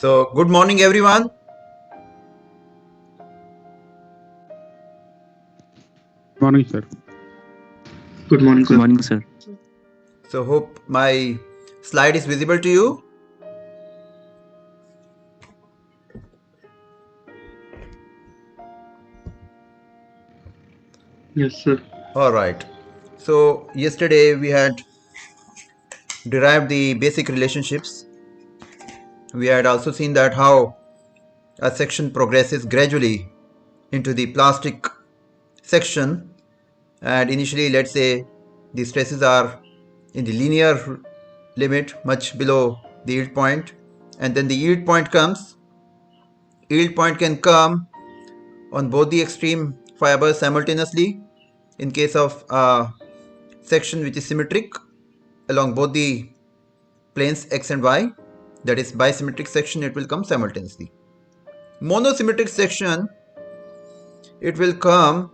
So, good morning, everyone. Morning, sir. Good morning, Good sir. morning, sir. So, hope my slide is visible to you. Yes, sir. All right. So, yesterday we had derived the basic relationships. We had also seen that how a section progresses gradually into the plastic section, and initially, let's say the stresses are in the linear limit much below the yield point, and then the yield point comes. Yield point can come on both the extreme fibers simultaneously in case of a section which is symmetric along both the planes x and y, that is bisymmetric section, it will come simultaneously. Monosymmetric section, it will come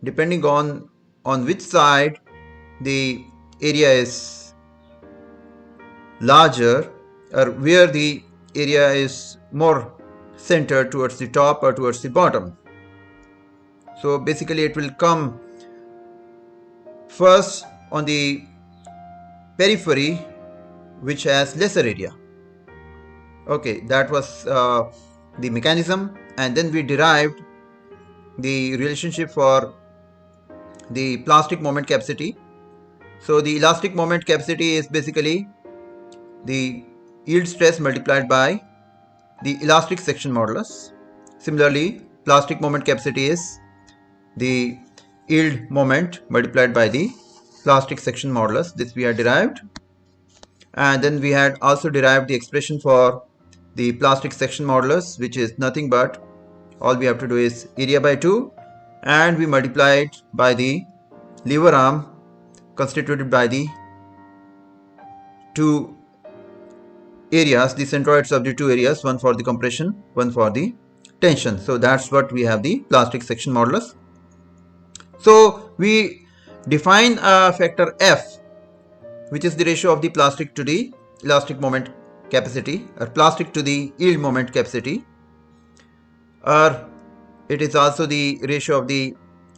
depending on which side the area is larger or where the area is more centered towards the top or towards the bottom. So basically it will come first on the periphery which has lesser area. Okay, that was the mechanism, and then we derived the relationship for the plastic moment capacity. So the elastic moment capacity is basically the yield stress multiplied by the elastic section modulus. Similarly, plastic moment capacity is the yield moment multiplied by the plastic section modulus. This we had derived, and then we had also derived the expression for the plastic section modulus, which is nothing but all we have to do is area by 2, and we multiply it by the lever arm constituted by the two areas, the centroids of the two areas, one for the compression, one for the tension. So that's what we have the plastic section modulus. So we define a factor F, which is the ratio of the plastic to the elastic moment capacity, or plastic to the yield moment capacity, or it is also the ratio of the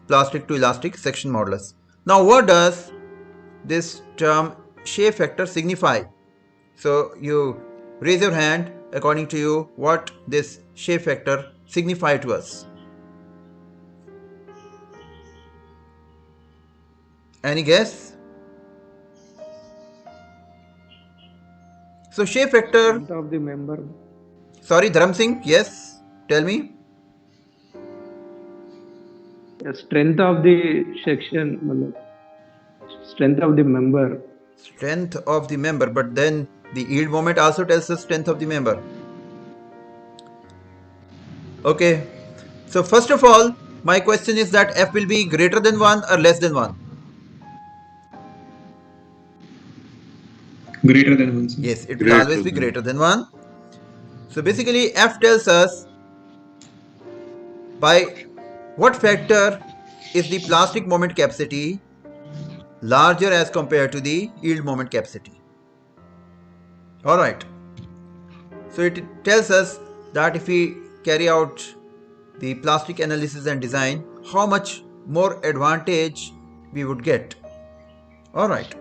plastic to elastic section modulus. Now what does this term shape factor signify? So you raise your hand according to you what this shape factor signify to us. Any guess? So shape factor. Strength of the member. Sorry, Dharam Singh. Yes, tell me. The strength of the section. Strength of the member. Strength of the member, but then the yield moment also tells us strength of the member. Okay. So first of all, my question is that F will be greater than 1 or less than 1? Greater than 1, sir. Yes, it will always be greater than 1. So basically F tells us by what factor is the plastic moment capacity larger as compared to the yield moment capacity. Alright. So it tells us that if we carry out the plastic analysis and design, how much more advantage we would get. Alright.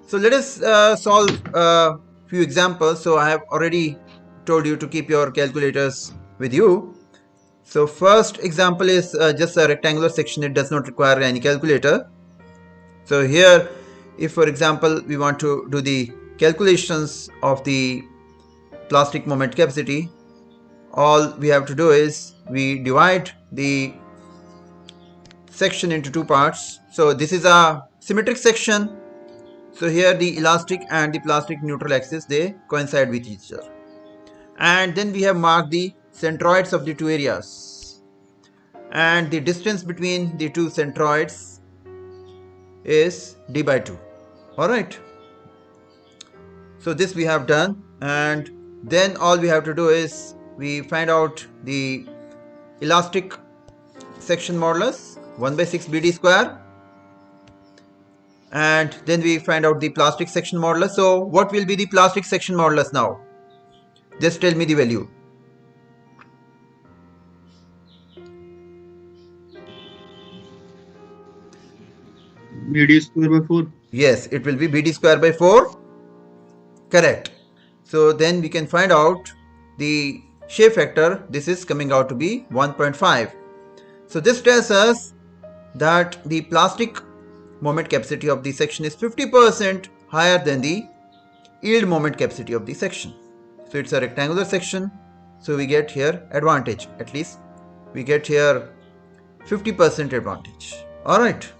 So let us solve a few examples. So I have already told you to keep your calculators with you. So first example is just a rectangular section. It does not require any calculator. So here, if for example we want to do the calculations of the plastic moment capacity, all we have to do is we divide the section into two parts. So this is a symmetric section. So here the elastic and the plastic neutral axis, they coincide with each other. And then we have marked the centroids of the two areas. And the distance between the two centroids is d by 2. Alright. So this we have done, and then all we have to do is we find out the elastic section modulus 1 by 6 BD square, and then we find out the plastic section modulus. So what will be the plastic section modulus now? Just tell me the value. BD square by 4. Yes, it will be BD square by 4. Correct. So then we can find out the shape factor. This is coming out to be 1.5. So this tells us that the plastic moment capacity of the section is 50% higher than the yield moment capacity of the section. So it's a rectangular section. So we get here advantage. At least we get here 50% advantage. Alright.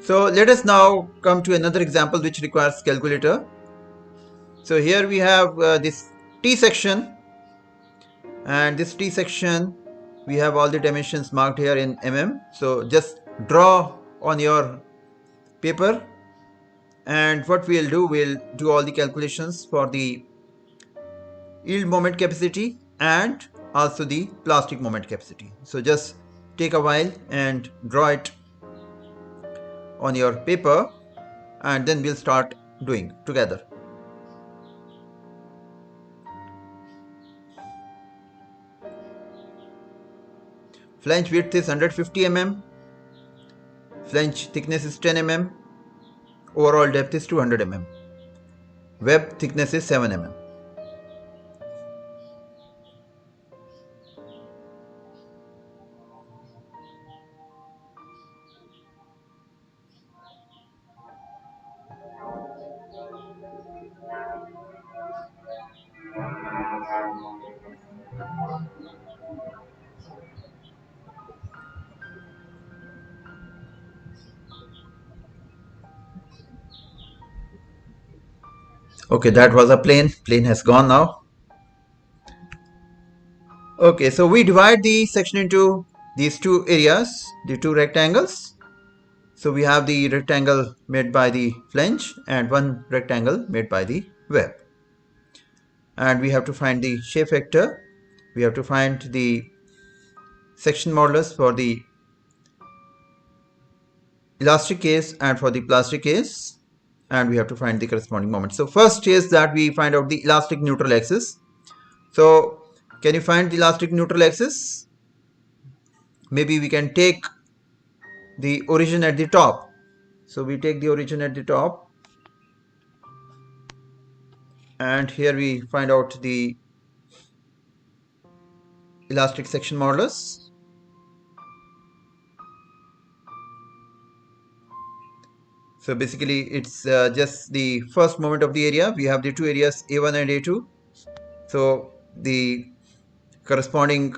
So let us now come to another example which requires calculator. So here we have this T section, and this T section we have all the dimensions marked here in mm. So just draw on your paper, and what we'll do all the calculations for the yield moment capacity and also the plastic moment capacity. So just take a while and draw it on your paper, and then we'll start doing together. Flange width is 150 mm, flange thickness is 10 mm, overall depth is 200 mm, web thickness is 7 mm. Okay, that was a plane has gone now. Okay, so we divide the section into these two areas, the two rectangles. So we have the rectangle made by the flange and one rectangle made by the web. And we have to find the shape factor. We have to find the section modulus for the elastic case and for the plastic case, and we have to find the corresponding moment. So first is that we find out the elastic neutral axis. So can you find the elastic neutral axis? Maybe we can take the origin at the top. So we take the origin at the top, and here we find out the elastic section modulus. So basically it's just the first moment of the area. We have the two areas A1 and A2. So the corresponding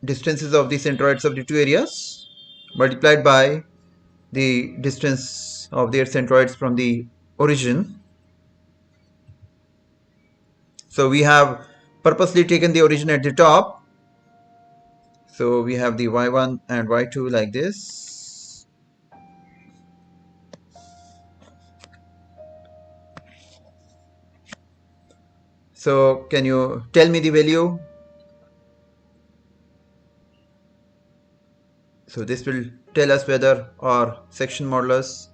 distances of the centroids of the two areas multiplied by the distance of their centroids from the origin. So we have purposely taken the origin at the top. So we have the y1 and y2 like this. So can you tell me the value? So this will tell us whether our section modulus,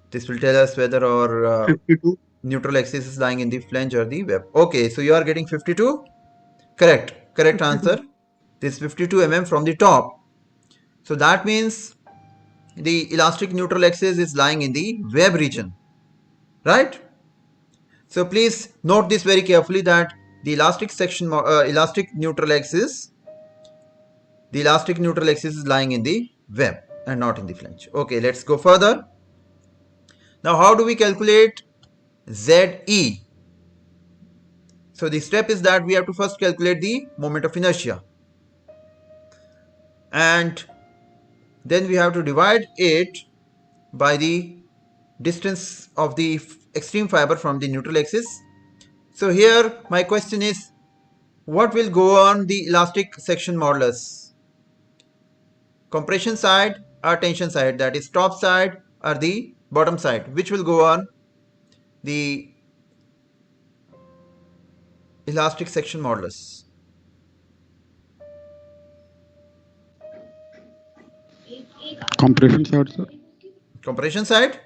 this will tell us whether our 52. neutral axis is lying in the flange or the web. Okay, so you are getting 52? Correct 52. answer. This 52 mm from the top. So that means the elastic neutral axis is lying in the web region, right? So please note this very carefully, that the elastic neutral axis is lying in the web and not in the flange. Okay, let's go further. Now how do we calculate ZE? So the step is that we have to first calculate the moment of inertia, and then we have to divide it by the distance of the extreme fiber from the neutral axis. So here my question is, what will go on the elastic section modulus? Compression side or tension side, that is top side or the bottom side? Which will go on the elastic section modulus? Compression side, sir. Compression side?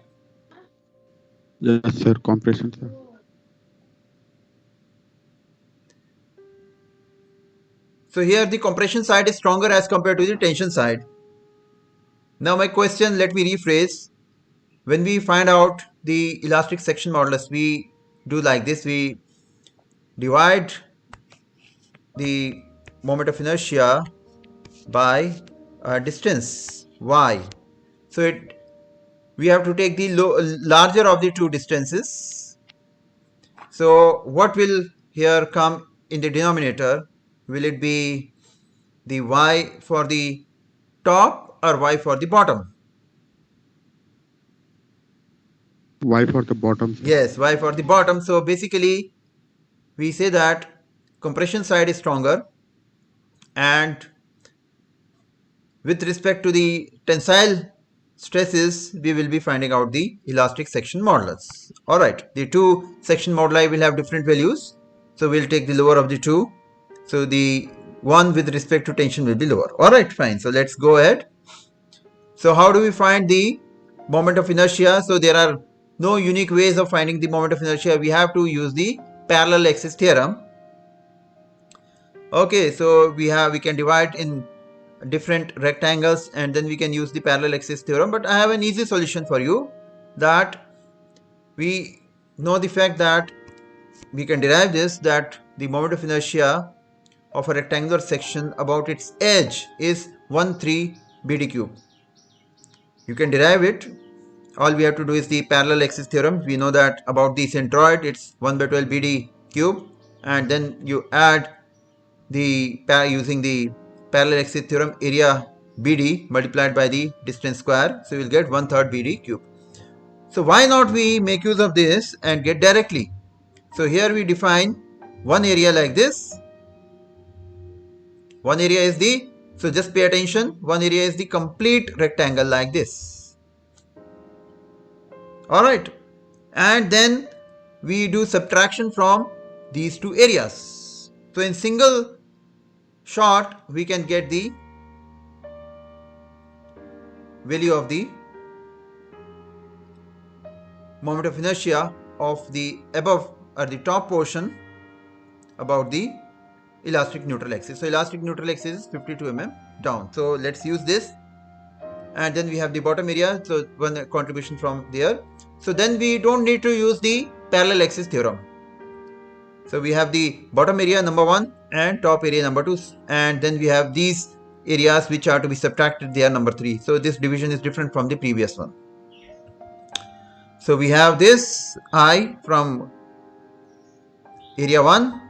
Yes, sir. Compression side. So here the compression side is stronger as compared to the tension side. Now my question, let me rephrase. When we find out the elastic section modulus, we do like this. We divide the moment of inertia by distance y. So we have to take the larger of the two distances. So what will here come in the denominator? Will it be the y for the top or y for the bottom? Y for the bottom, sir. Yes, y for the bottom. So basically we say that compression side is stronger, and with respect to the tensile stresses, we will be finding out the elastic section modulus. Alright, the two section moduli will have different values. So we'll take the lower of the two. So the one with respect to tension will be lower. Alright, fine. So let's go ahead. So how do we find the moment of inertia? So there are no unique ways of finding the moment of inertia. We have to use the parallel axis theorem. Okay, so we can divide in different rectangles and then we can use the parallel axis theorem. But I have an easy solution for you, that we know the fact that we can derive this, that the moment of inertia of a rectangular section about its edge is 13 BD cube. You can derive it. All we have to do is the parallel axis theorem. We know that about the centroid it's 1/12 BD cube, and then you add the using the parallel axis theorem area BD multiplied by the distance square, so you will get 1/3 BD cube. So why not we make use of this and get directly? So here we define one area like this. One area is the, so just pay attention, one area is the complete rectangle like this. Alright, and then we do subtraction from these two areas. So in single shot we can get the value of the moment of inertia of the above or the top portion about the elastic neutral axis. So elastic neutral axis is 52 mm down. So let's use this, and then we have the bottom area, so one contribution from there. So then we don't need to use the parallel axis theorem. So we have the bottom area number 1 and top area number 2, and then we have these areas which are to be subtracted, they are number 3. So this division is different from the previous one. So we have this I from area 1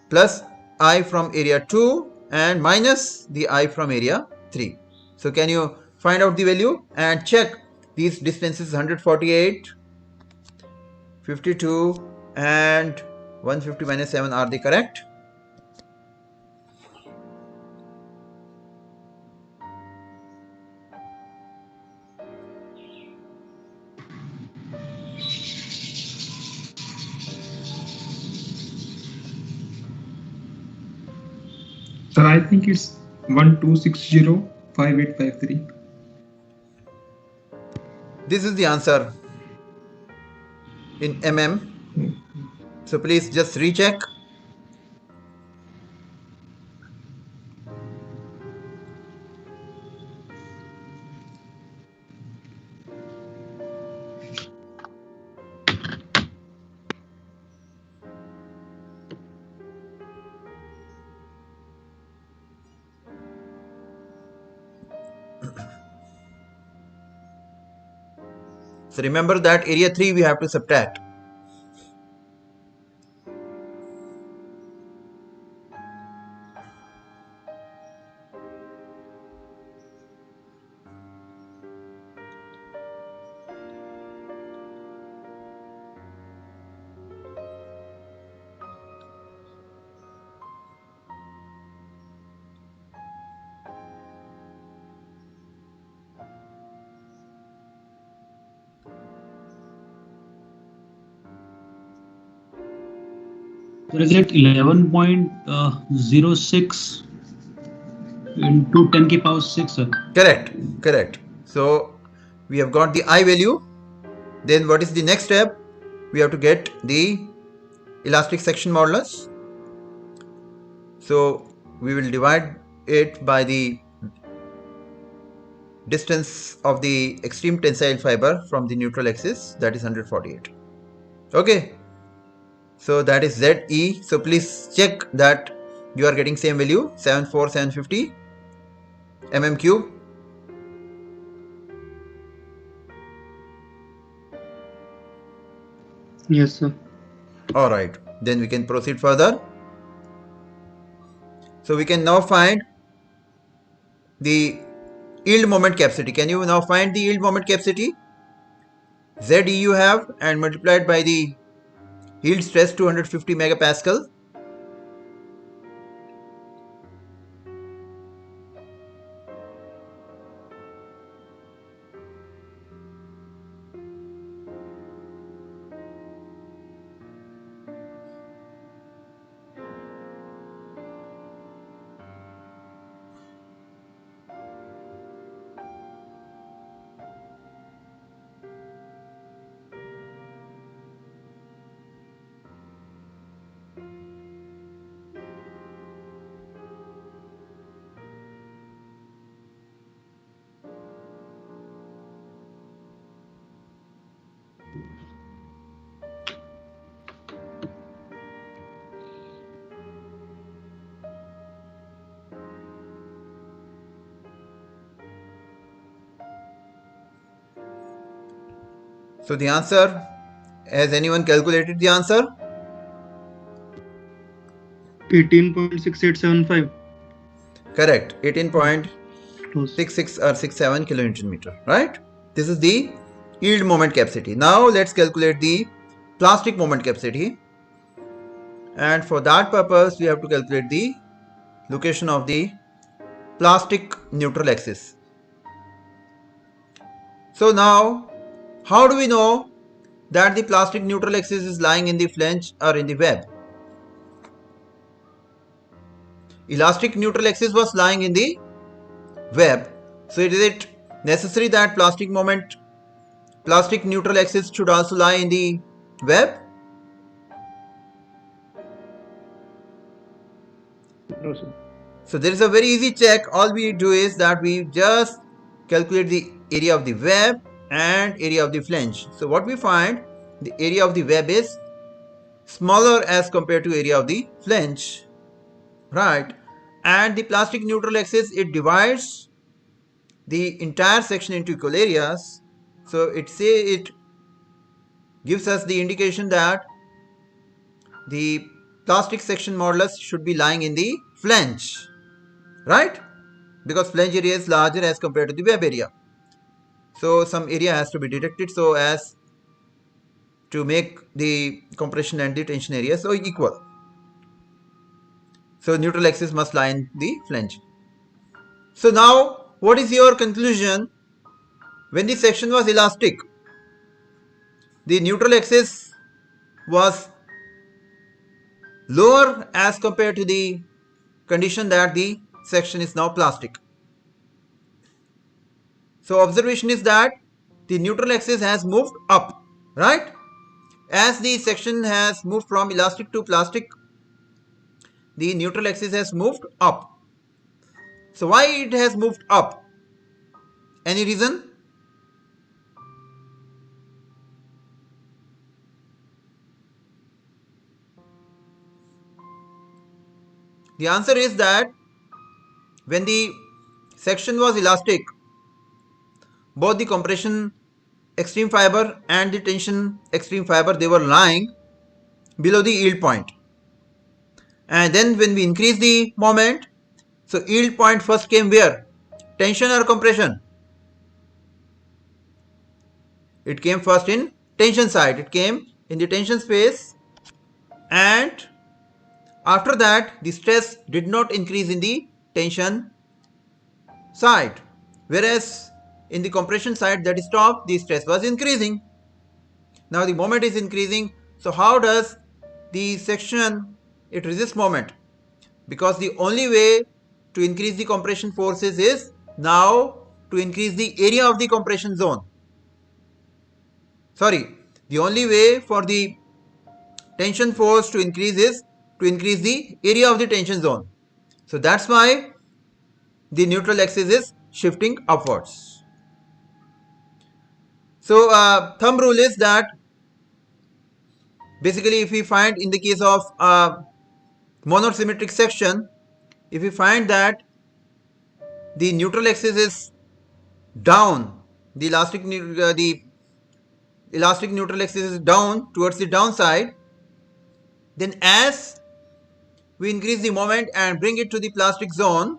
plus I from area 2 and minus the I from area 3. So can you find out the value and check these distances? 148, 52 and 150 minus 7, are they correct? Sir, I think it's 12605853. This is the answer in mm. So please just recheck. So remember that area 3 we have to subtract. There is it 11.06 into 10 ki power 6, sir. Correct. So we have got the I value. Then what is the next step? We have to get the elastic section modulus. So we will divide it by the distance of the extreme tensile fiber from the neutral axis, that is 148. Okay, so that is ZE. So please check that you are getting same value, 74750 mm cube. Yes, sir. Alright, then we can proceed further. So we can now find the yield moment capacity. Can you now find the yield moment capacity? ZE you have, and multiplied by the yield stress 250 megapascal. So the answer, has anyone calculated the answer? 18.6875. Correct, 18.66 Close. or 67 kilonewton meter, right? This is the yield moment capacity. Now let's calculate the plastic moment capacity, and for that purpose we have to calculate the location of the plastic neutral axis. So now, how do we know that the plastic neutral axis is lying in the flange or in the web? Elastic neutral axis was lying in the web. So is it necessary that plastic neutral axis should also lie in the web? No, sir. So there is a very easy check. All we do is that we just calculate the area of the web and area of the flange. So what we find, the area of the web is smaller as compared to area of the flange, right? And the plastic neutral axis, it divides the entire section into equal areas. So it gives us the indication that the plastic section modulus should be lying in the flange, right? Because flange area is larger as compared to the web area. So some area has to be deducted so as to make the compression and the tension area so equal. So neutral axis must lie in the flange. So now what is your conclusion? When the section was elastic, the neutral axis was lower as compared to the condition that the section is now plastic. So observation is that the neutral axis has moved up, right? As the section has moved from elastic to plastic, the neutral axis has moved up. So why it has moved up? Any reason? The answer is that when the section was elastic, both the compression extreme fiber and the tension extreme fiber, they were lying below the yield point. And then when we increase the moment, so yield point first came where? Tension or compression? It came first in tension side. It came in the tension space, and after that the stress did not increase in the tension side, whereas in the compression side, that is top, the stress was increasing. Now the moment is increasing, so how does the section it resist moment? Because the only way to increase the compression forces is now to increase the area of the compression zone. Sorry, the only way for the tension force to increase is to increase the area of the tension zone. So that's why the neutral axis is shifting upwards. So thumb rule is that basically if we find in the case of monosymmetric section, if we find that the neutral axis is down, the elastic neutral axis is down towards the downside, then as we increase the moment and bring it to the plastic zone,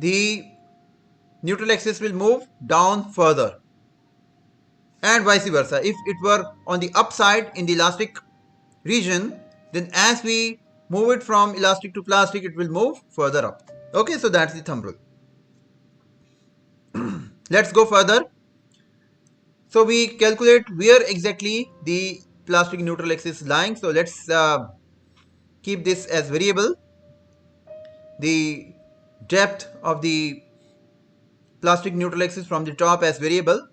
the neutral axis will move down further, and vice versa. If it were on the upside in the elastic region, then as we move it from elastic to plastic, it will move further up. Okay, so that's the thumb rule. Let's go further. So we calculate where exactly the plastic neutral axis is lying. So let's keep this as variable. The depth of the plastic neutral axis from the top as variable.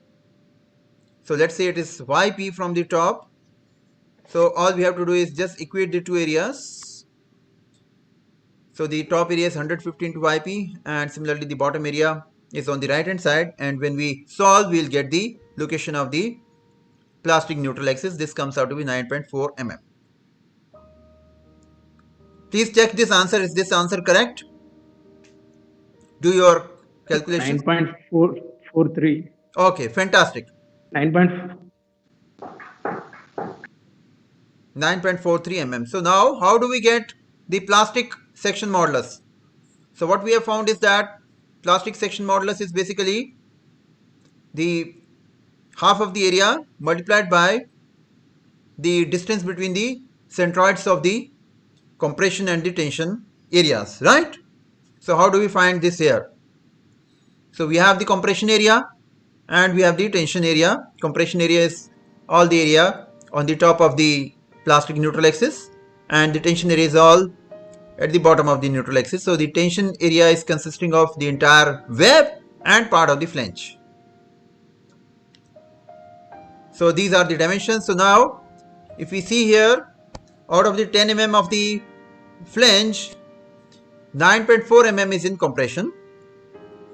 So let's say it is yp from the top. So all we have to do is just equate the two areas. So the top area is 115 to yp, and similarly the bottom area is on the right hand side, and when we solve, we'll get the location of the plastic neutral axis. This comes out to be 9.4 mm. Please check this answer. Is this answer correct? Do your calculations. 9.443. Okay, fantastic. 9.43 mm. So now how do we get the plastic section modulus? So what we have found is that plastic section modulus is basically the half of the area multiplied by the distance between the centroids of the compression and the tension areas, right? So how do we find this here? So we have the compression area and we have the tension area. Compression area is all the area on the top of the plastic neutral axis, and the tension area is all at the bottom of the neutral axis. So the tension area is consisting of the entire web and part of the flange. So these are the dimensions. So now if we see here, out of the 10 mm of the flange, 9.4 mm is in compression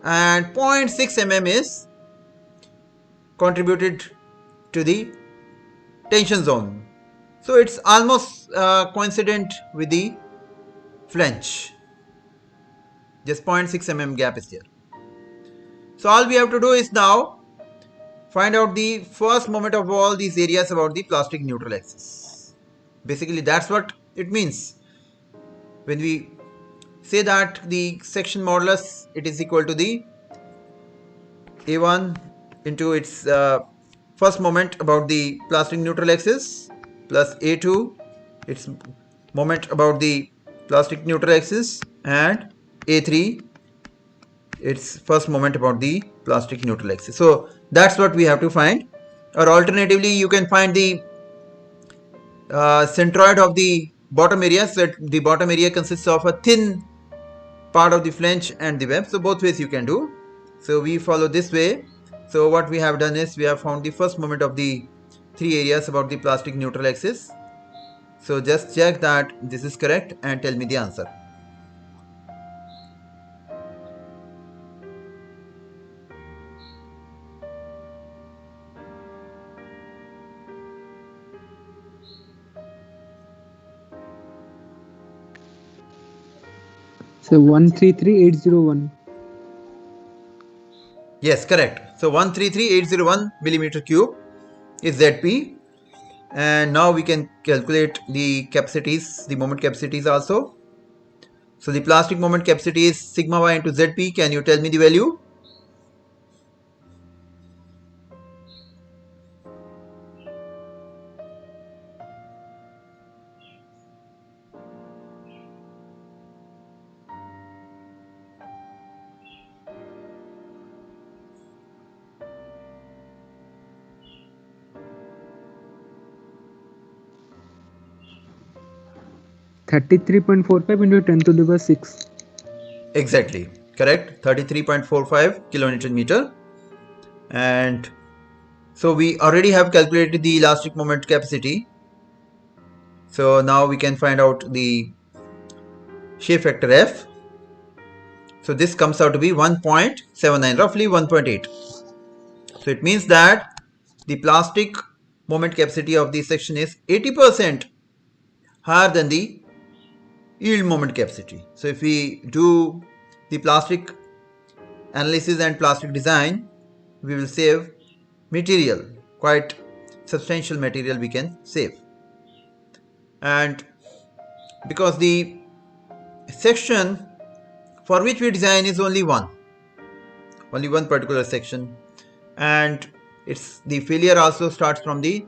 and 0.6 mm is contributed to the tension zone. So it's almost coincident with the flange. Just 0.6 mm gap is there. So all we have to do is now find out the first moment of all these areas about the plastic neutral axis. Basically that's what it means when we say that the section modulus, it is equal to the A1 into its first moment about the plastic neutral axis plus A2 its moment about the plastic neutral axis, and A3 its first moment about the plastic neutral axis. So that's what we have to find, or alternatively you can find the centroid of the bottom area. So the bottom area consists of a thin part of the flange and the web. So both ways you can do. So we follow this way. So what we have done is we have found the first moment of the three areas about the plastic neutral axis. So just check that this is correct and tell me the answer. So 133801. Yes, correct. So 133801 millimeter cube is ZP, and now we can calculate the capacities, the moment capacities also. So the plastic moment capacity is sigma y into ZP. Can you tell me the value? .45 into 10 to the power 6. Exactly, correct. 33.45 kilonewton meter. And so we already have calculated the elastic moment capacity. So now we can find out the shape factor F. So this comes out to be 1.79, roughly 1.8. So it means that the plastic moment capacity of the section is 80% higher than the yield moment capacity. So if we do the plastic analysis and plastic design, we will save material, quite substantial material we can save. And because the section for which we design is only one particular section, and it's the failure also starts from the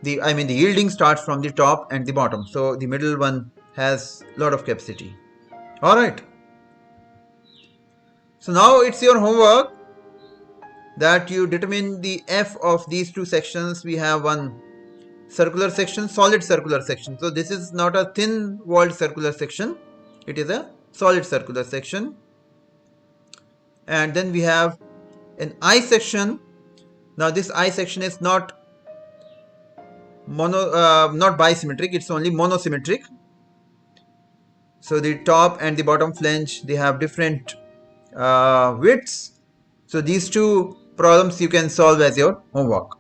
yielding starts from the top and the bottom, so the middle one has a lot of capacity. All right, so now it's your homework that you determine the F of these two sections. We have one circular section, solid circular section. So this is not a thin walled circular section, it is a solid circular section. And then we have an I section. Now this I section is not bisymmetric, it's only monosymmetric. So the top and the bottom flange, they have different widths. So these two problems you can solve as your homework.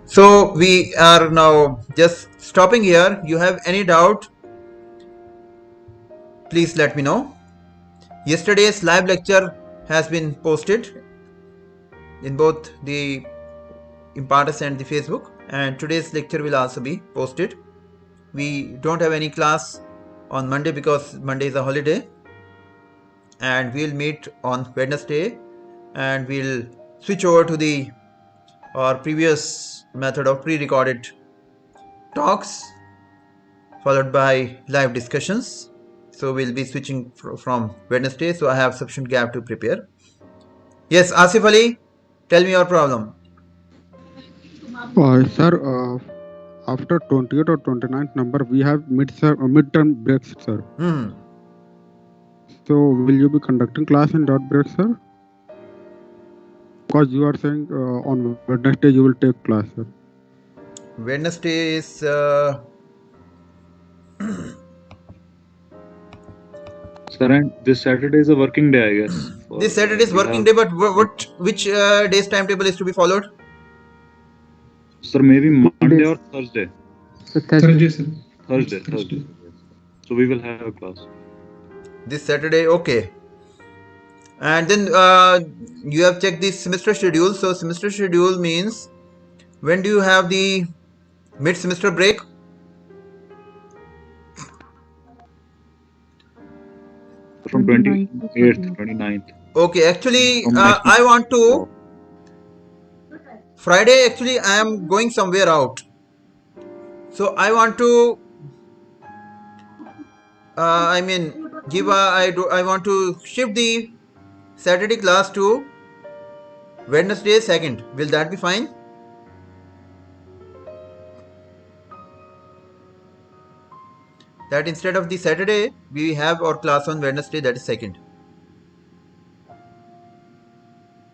So we are now just stopping here. You have any doubt, please let me know. Yesterday's live lecture has been posted in both the Impartus and the Facebook, and today's lecture will also be posted. We don't have any class on Monday because Monday is a holiday, and we'll meet on Wednesday, and we'll switch over to our previous method of pre-recorded talks followed by live discussions. So we'll be switching from Wednesday, so I have sufficient gap to prepare. Yes, Asif Ali, tell me your problem. Sir, after 28 or 29th number, we have midterm breaks, sir. So will you be conducting class in dot break, sir? Because you are saying on Wednesday you will take class, sir. Wednesday is Sir, and this Saturday is a working day, I guess. This Saturday is working day, but which day's timetable is to be followed? Sir, maybe Monday or Thursday. So Thursday. Thursday. So we will have a class. This Saturday, okay. And then you have checked the semester schedule. So semester schedule means when do you have the mid-semester break? From 28th, 29th. Okay, actually I want to Friday, actually I am going somewhere out. So I want to I want to shift the Saturday class to Wednesday 2nd. Will that be fine? That instead of the Saturday, we have our class on Wednesday, that is 2nd.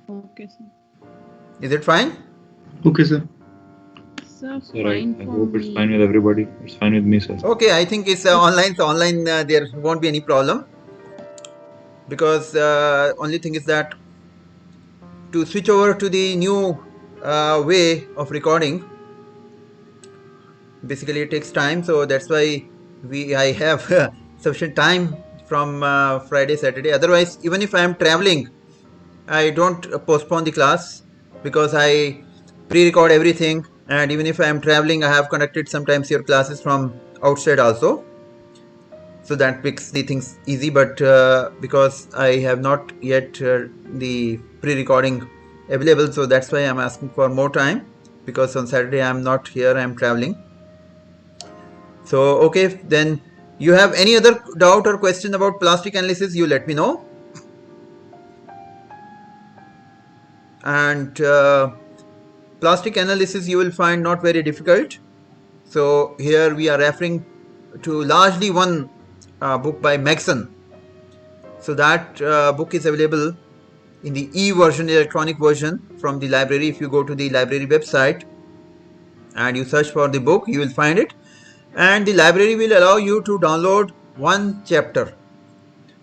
Okay, sir. Is it fine? Okay, sir. Sir, I hope it's fine with everybody. It's fine with me, sir. Okay, I think it's online. So online there won't be any problem, because only thing is that to switch over to the new way of recording, basically it takes time. So that's why I have sufficient time from Friday, Saturday. Otherwise, even if I am traveling, I don't postpone the class, because I pre-record everything, and even if I am traveling, I have conducted sometimes your classes from outside also, so that makes the things easy. But because I have not yet the pre-recording available, so that's why I'm asking for more time, because on Saturday I'm not here, I'm traveling. So okay, then you have any other doubt or question about plastic analysis, you let me know. And plastic analysis you will find not very difficult. So here we are referring to largely one book by Megson. So that book is available in the e-version, electronic version from the library. If you go to the library website and you search for the book, you will find it. And the library will allow you to download one chapter.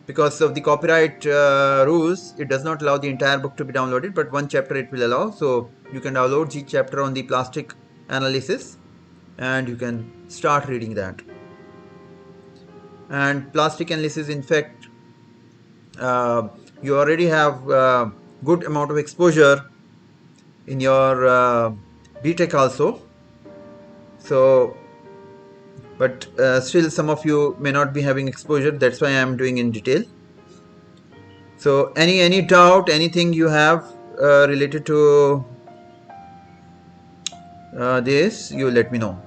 Because of the copyright rules, it does not allow the entire book to be downloaded, but one chapter it will allow. So you can download each chapter on the plastic analysis and you can start reading that. And plastic analysis, in fact, you already have good amount of exposure in your BTech also. So, but still some of you may not be having exposure. That's why I am doing in detail. So any doubt, anything you have related to this, you let me know.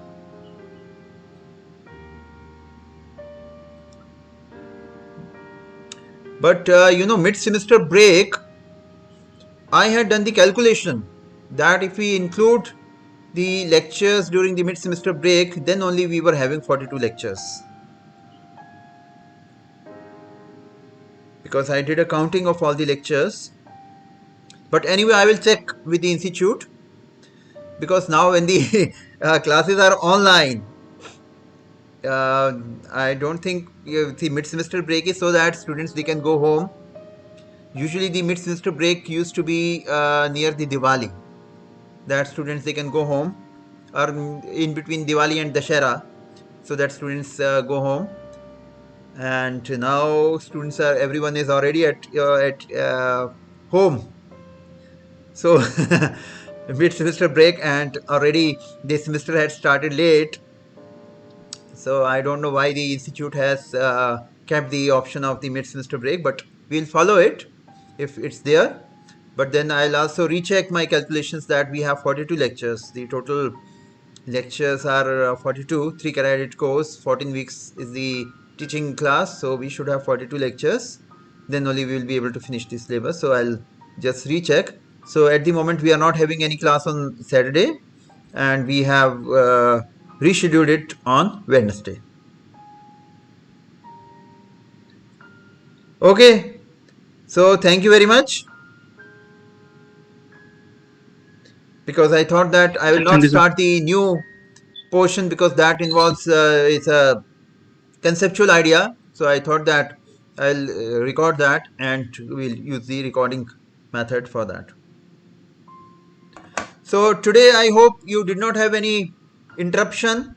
But mid-semester break, I had done the calculation that if we include the lectures during the mid-semester break, then only we were having 42 lectures. Because I did a counting of all the lectures. But anyway, I will check with the institute, because now when the classes are online, I don't think the mid-semester break is so that students they can go home. Usually the mid-semester break used to be near the Diwali, that students they can go home, or in between Diwali and Dashera, so that students go home. And now students are, everyone is already at home. So mid-semester break, and already this semester had started late. So I don't know why the institute has kept the option of the mid-semester break, but we'll follow it if it's there. But then I'll also recheck my calculations that we have 42 lectures. The total lectures are 42, 3 credit course, 14 weeks is the teaching class. So we should have 42 lectures. Then only we will be able to finish this syllabus. So I'll just recheck. So at the moment we are not having any class on Saturday, and we have rescheduled it on Wednesday. Okay, so thank you very much, because I thought that I will not Thank you, sir. start the new portion because that involves it's a conceptual idea. So I thought that I'll record that and we'll use the recording method for that. So today I hope you did not have any interruption.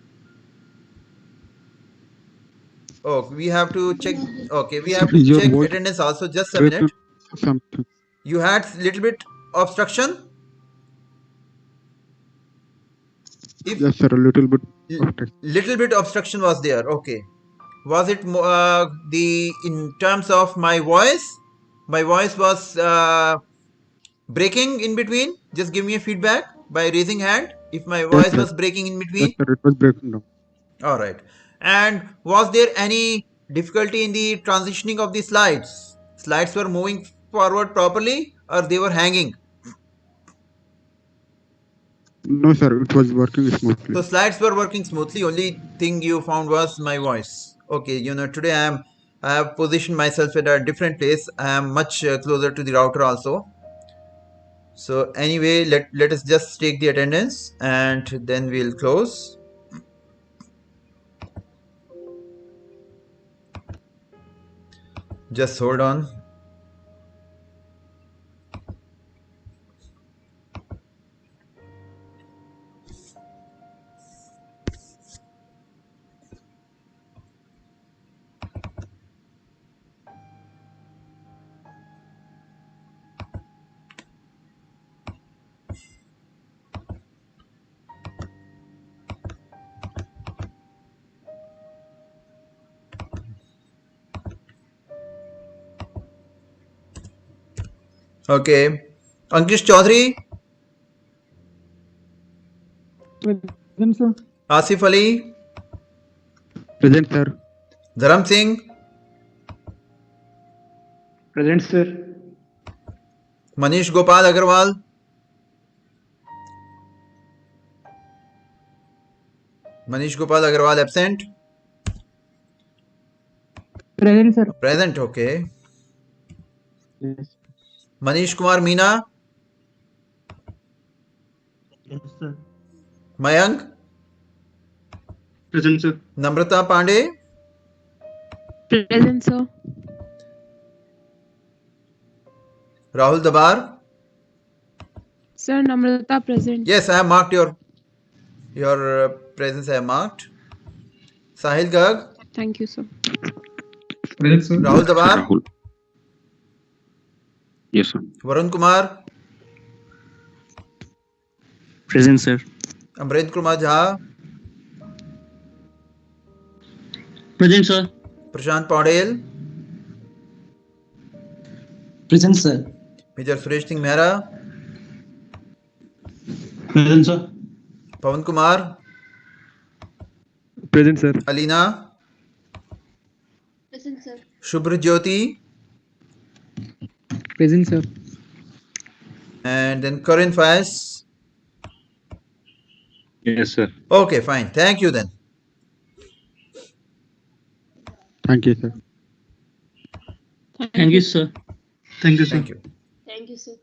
Oh, we have to check. Okay, we have Sir, to is your check voice attendance also. Just a breaking minute. something? You had little bit obstruction. If Yes, sir, a little bit of text. little bit obstruction was there. Okay, was it the in terms of my voice? My voice was breaking in between. Just give me a feedback by raising hand if my Yes, voice sir. was breaking in Yes, between. sir, it was breaking down. All right. And was there any difficulty in the transitioning of the slides? Slides were moving forward properly, or they were hanging? No, sir, it was working smoothly. So slides were working smoothly. Only thing you found was my voice. Okay, today I have positioned myself at a different place. I am much closer to the router also. So anyway, let us just take the attendance and then we'll close. Just hold on. Okay. Ankish Chaudhary, Present, sir. Asif Ali, Present, sir. Dharam Singh, Present, sir. Manish Gopal Agarwal, Manish Gopal Agarwal absent. Present, sir. Present, okay. Yes. Manish Kumar Meena. Yes, sir. Mayank. Present, sir. Namrata Pandey. Present, sir. Rahul Dabar. Sir, Namrata present. Yes, I have marked your presence. I have marked. Sahil Garg. Thank you, sir. Present, sir. Rahul Dabar. Rahul. Yes, sir. Varun Kumar. Present, sir. Amrendra Kumar Jha. Present, sir. Prashant Paudel. Present, sir. Major Suresh Singh Mehra. Present, sir. Pawan Kumar. Present, sir. Alina. Present, sir. Shubhra Jyoti. Present, sir. And then Karin Faiz. Yes, sir. Okay, fine. Thank you then. Thank you, sir. Thank you, sir. Thank you, sir. Thank you. Thank you, sir.